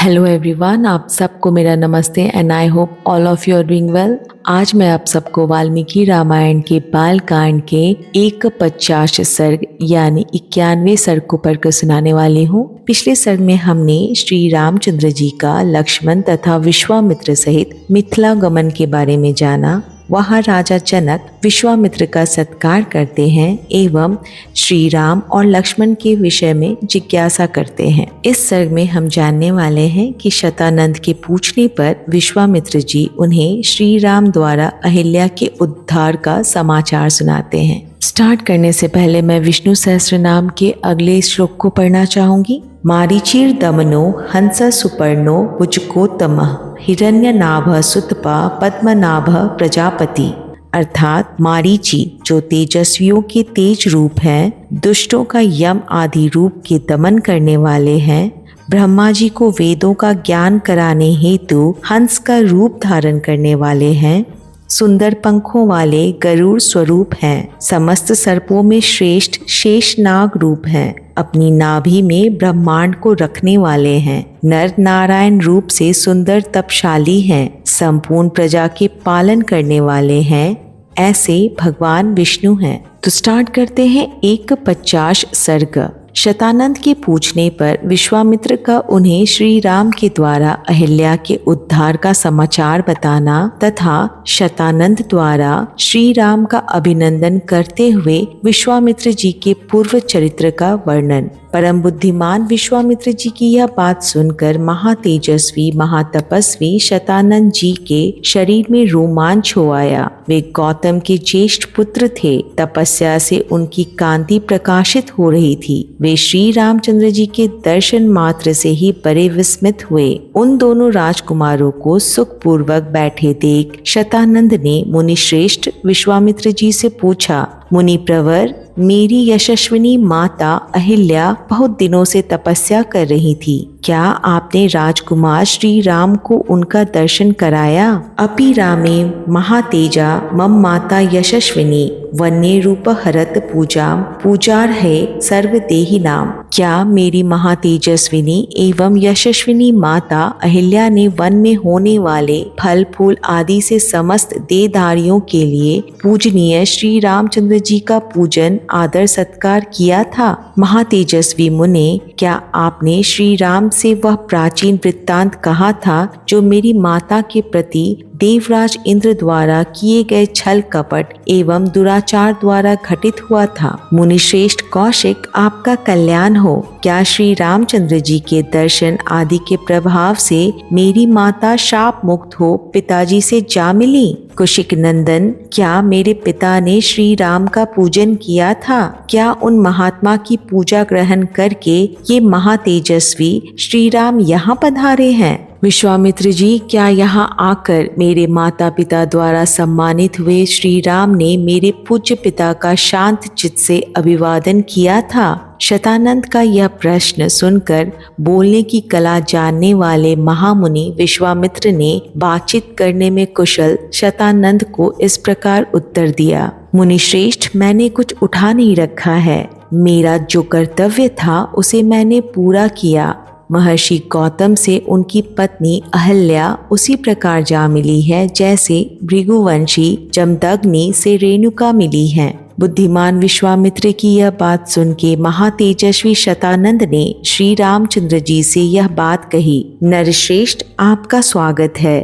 Hello everyone, आप सबको मेरा नमस्ते and I hope all of you are doing well. आज मैं आप सबको वाल्मीकि रामायण के बाल कांड के 150 सर्ग यानी 91 सर्ग को पढ़कर सुनाने वाली हूँ। पिछले सर्ग में हमने श्री रामचंद्र जी का लक्ष्मण तथा विश्वामित्र सहित मिथिला गमन के बारे में जाना। वहाँ राजा जनक विश्वामित्र का सत्कार करते हैं एवं श्री राम और लक्ष्मण के विषय में जिज्ञासा करते हैं। इस सर्ग में हम जानने वाले हैं कि शतानंद के पूछने पर विश्वामित्र जी उन्हें श्री राम द्वारा अहिल्या के उद्धार का समाचार सुनाते हैं। स्टार्ट करने से पहले मैं विष्णु सहस्त्र नाम के अगले श्लोक को पढ़ना चाहूंगी। मारीचीर दमनो हंस सुपर्णो भुजगोत्तमः हिरण्यनाभ सुतपा पद्मनाभ प्रजापति। अर्थात मारीची जो तेजस्वियों के तेज रूप हैं, दुष्टों का यम आदि रूप के दमन करने वाले हैं, ब्रह्मा जी को वेदों का ज्ञान कराने हेतु हंस का रूप धारण करने वाले हैं, सुंदर पंखों वाले गरुड़ स्वरूप हैं, समस्त सर्पों में श्रेष्ठ शेषनाग रूप हैं, अपनी नाभि में ब्रह्मांड को रखने वाले हैं, नर नारायण रूप से सुंदर तपशाली हैं, संपूर्ण प्रजा के पालन करने वाले हैं, ऐसे भगवान विष्णु हैं। तो स्टार्ट करते हैं 150 सर्ग। शतानंद के पूछने पर विश्वामित्र का उन्हें श्री राम के द्वारा अहिल्या के उद्धार का समाचार बताना तथा शतानंद द्वारा श्री राम का अभिनंदन करते हुए विश्वामित्र जी के पूर्व चरित्र का वर्णन। परम बुद्धिमान विश्वामित्र जी की यह बात सुनकर महातेजस्वी महातपस्वी शतानंद जी के शरीर में रोमांच हो आया। वे गौतम के ज्येष्ठ पुत्र थे। तपस्या से उनकी कांति प्रकाशित हो रही थी। वे श्री रामचंद्र जी के दर्शन मात्र से ही बड़े विस्मित हुए। उन दोनों राजकुमारों को सुखपूर्वक बैठे देख शतानंद ने मुनि श्रेष्ठ विश्वामित्र जी से पूछा, मुनि प्रवर, मेरी यशस्विनी माता अहिल्या बहुत दिनों से तपस्या कर रही थी। क्या आपने राजकुमार श्री राम को उनका दर्शन कराया? अपि रामे महातेजा मम माता यशस्विनी वन्य रूप हरत पूजार है सर्वदेही नाम। क्या मेरी महातेजस्विनी एवं यशस्विनी माता अहिल्या ने वन में होने वाले फल फूल आदि से समस्त देहधारियों के लिए पूजनीय श्री रामचंद्र जी का पूजन आदर सत्कार किया था? महातेजस्वी मुने, क्या आपने श्री राम से वह प्राचीन वृत्तांत कहा था जो मेरी माता के प्रति देवराज इंद्र द्वारा किए गए छल कपट एवं दुराचार द्वारा घटित हुआ था? मुनि श्रेष्ठ कौशिक, आपका कल्याण हो। क्या श्री रामचंद्र जी के दर्शन आदि के प्रभाव से मेरी माता शाप मुक्त हो पिताजी से जा मिली? कुशिक नंदन, क्या मेरे पिता ने श्री राम का पूजन किया था? क्या उन महात्मा की पूजा ग्रहण करके ये महातेजस्वी श्री राम यहाँ पधारे हैं? विश्वामित्र जी, क्या यहाँ आकर मेरे माता पिता द्वारा सम्मानित हुए श्री राम ने मेरे पूज्य पिता का शांत चित्त से अभिवादन किया था? शतानंद का यह प्रश्न सुनकर बोलने की कला जानने वाले महामुनि विश्वामित्र ने बातचीत करने में कुशल शतानंद को इस प्रकार उत्तर दिया, मुनि श्रेष्ठ, मैंने कुछ उठा नहीं रखा है। मेरा जो कर्तव्य था उसे मैंने पूरा किया। महर्षि गौतम से उनकी पत्नी अहिल्या उसी प्रकार जा मिली है जैसे भृगुवंशी जमदग्नि से रेणुका मिली है। बुद्धिमान विश्वामित्र की यह बात सुन के महातेजस्वी शतानंद ने श्री रामचंद्र जी से यह बात कही, नरश्रेष्ठ, आपका स्वागत है।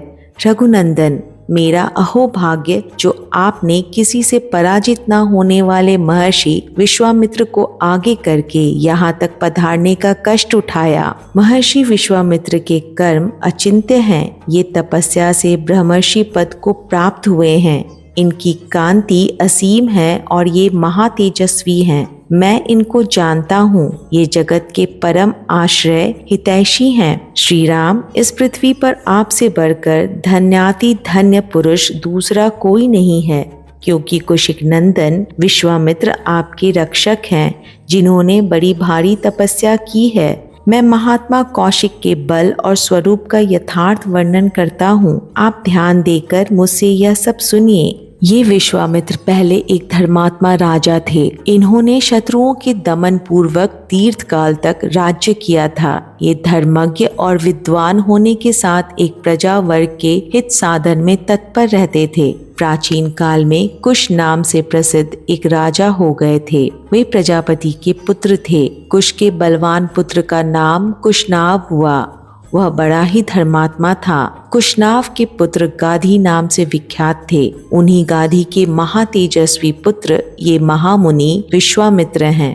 रघुनंदन, मेरा अहोभाग्य जो आपने किसी से पराजित न होने वाले महर्षि विश्वामित्र को आगे करके यहाँ तक पधारने का कष्ट उठाया। महर्षि विश्वामित्र के कर्म अचिंत्य हैं। ये तपस्या से ब्रह्मर्षि पद को प्राप्त हुए हैं। इनकी कांति असीम है और ये महातेजस्वी हैं। मैं इनको जानता हूँ। ये जगत के परम आश्रय हितैषी हैं। श्री राम, इस पृथ्वी पर आपसे बढ़कर धन्याति धन्य पुरुष दूसरा कोई नहीं है, क्योंकि कुशिक नंदन विश्वामित्र आपके रक्षक हैं, जिन्होंने बड़ी भारी तपस्या की है। मैं महात्मा कौशिक के बल और स्वरूप का यथार्थ वर्णन करता हूँ। आप ध्यान देकर मुझसे यह सब सुनिए। ये विश्वामित्र पहले एक धर्मात्मा राजा थे। इन्होंने शत्रुओं के दमन पूर्वक दीर्घ काल तक राज्य किया था। ये धर्मज्ञ और विद्वान होने के साथ एक प्रजा वर्ग के हित साधन में तत्पर रहते थे। प्राचीन काल में कुश नाम से प्रसिद्ध एक राजा हो गए थे। वे प्रजापति के पुत्र थे। कुश के बलवान पुत्र का नाम कुशनाभ हुआ। वह बड़ा ही धर्मात्मा था। कुशनाभ के पुत्र गाधी नाम से विख्यात थे। उन्हीं गाधी के महातेजस्वी पुत्र ये महामुनि विश्वामित्र हैं।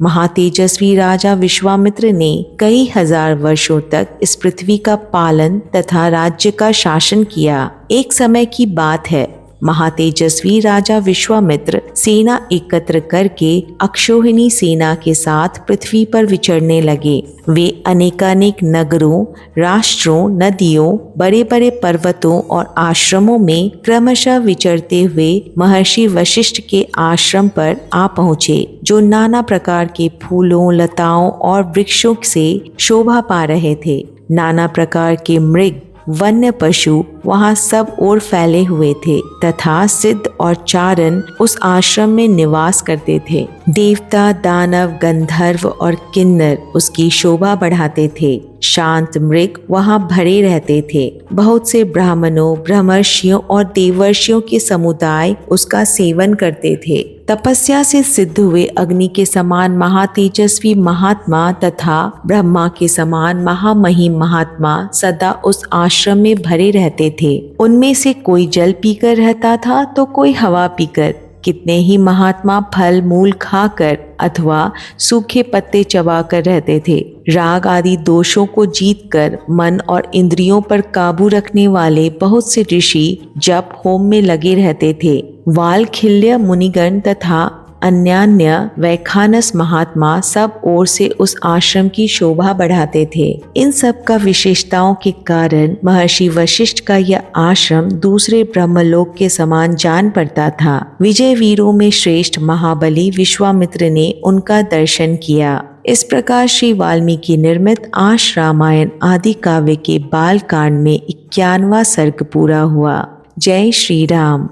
महातेजस्वी राजा विश्वामित्र ने कई हजार वर्षों तक इस पृथ्वी का पालन तथा राज्य का शासन किया। एक समय की बात है, महातेजस्वी राजा विश्वामित्र सेना एकत्र करके अक्षौहिणी सेना के साथ पृथ्वी पर विचरने लगे। वे अनेकानेक नगरों, राष्ट्रों, नदियों, बड़े बड़े पर्वतों और आश्रमों में क्रमशः विचरते हुए महर्षि वशिष्ठ के आश्रम पर आ पहुँचे, जो नाना प्रकार के फूलों, लताओं और वृक्षों से शोभा पा रहे थे। नाना प्रकार के मृग, वन्य पशु वहाँ सब ओर फैले हुए थे तथा सिद्ध और चारण उस आश्रम में निवास करते थे। देवता, दानव, गंधर्व और किन्नर उसकी शोभा बढ़ाते थे। शांत मृग वहाँ भरे रहते थे। बहुत से ब्राह्मणों, ब्रह्मर्षियों और देवर्षियों के समुदाय उसका सेवन करते थे। तपस्या से सिद्ध हुए अग्नि के समान महातेजस्वी महात्मा तथा ब्रह्मा के समान महामहिम महात्मा सदा उस आश्रम में भरे रहते थे। उनमें से कोई जल पीकर रहता था तो कोई हवा पीकर। कितने ही महात्मा फल मूल खाकर अथवा सूखे पत्ते चबाकर रहते थे। राग आदि दोषों को जीतकर मन और इंद्रियों पर काबू रखने वाले बहुत से ऋषि जप होम में लगे रहते थे। वालखिल्य मुनिगण तथा अन्यान्य वैखानस महात्मा सब ओर से उस आश्रम की शोभा बढ़ाते थे। इन सब का विशेषताओं के कारण महर्षि वशिष्ठ का यह आश्रम दूसरे ब्रह्मलोक के समान जान पड़ता था। विजय वीरों में श्रेष्ठ महाबली विश्वामित्र ने उनका दर्शन किया। इस प्रकार श्री वाल्मीकि निर्मित आश रामायण आदि काव्य के बाल कांड में 51वां सर्ग पूरा हुआ। जय श्री राम।